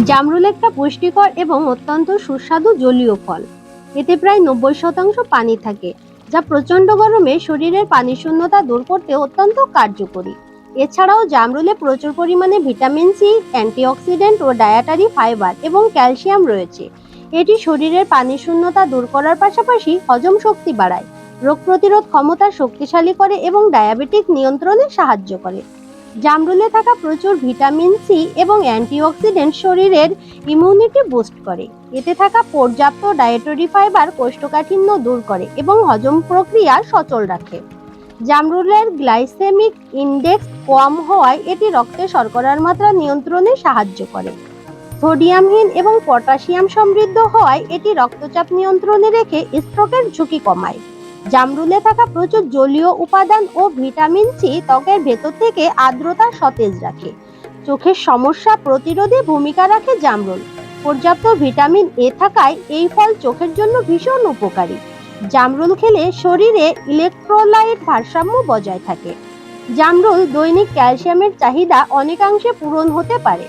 জামরুল একটা পুষ্টিকর এবং অত্যন্ত সুস্বাদু জলীয় ফল। এতে প্রায় 90% পানি থাকে, যা প্রচন্ড গরমে শরীরের পানি শূন্যতা দূর করতে অত্যন্ত কার্যকরী। এছাড়াও জামরুলে প্রচুর পরিমাণে ভিটামিন সি, অ্যান্টিঅক্সিডেন্ট ও ডায়েটারি ফাইবার এবং ক্যালসিয়াম রয়েছে। এটি শরীরের পানি শূন্যতা দূর করার পাশাপাশি হজম শক্তি বাড়ায়, রোগ প্রতিরোধ ক্ষমতা শক্তিশালী করে এবং ডায়াবেটিক নিয়ন্ত্রণে সাহায্য করে। জামরুলে থাকা প্রচুর ভিটামিন সি এবং অ্যান্টিঅক্সিডেন্ট শরীরের ইমিউনিটি বুস্ট করে। এতে থাকা পর্যাপ্ত ডায়েটরি ফাইবার কোষ্ঠকাঠিন্য দূর করে এবং হজম প্রক্রিয়া সচল রাখে। জামরুলের গ্লাইসেমিক ইনডেক্স কম হওয়ায় এটি রক্তে শর্করার মাত্রা নিয়ন্ত্রণে সাহায্য করে। সোডিয়ামহীন এবং পটাশিয়াম সমৃদ্ধ হওয়ায় এটি রক্তচাপ নিয়ন্ত্রণে রেখে স্ট্রোকের ঝুঁকি কমায়। জামরুলে থাকা প্রচুর জলীয় উপাদান ও ভিটামিন সি ত্বকের ভেতর থেকে আর্দ্রতা সতেজ রাখে। চোখের সমস্যা প্রতিরোধে ভূমিকা রাখে জামরুল। পর্যাপ্ত ভিটামিন এ থাকায় এই ফল চোখের জন্য ভীষণ উপকারী। জামরুল খেলে শরীরে ইলেকট্রোলাইট ভারসাম্য বজায় থাকে। জামরুল দৈনিক ক্যালসিয়ামের চাহিদা অনেকাংশে পূরণ হতে পারে।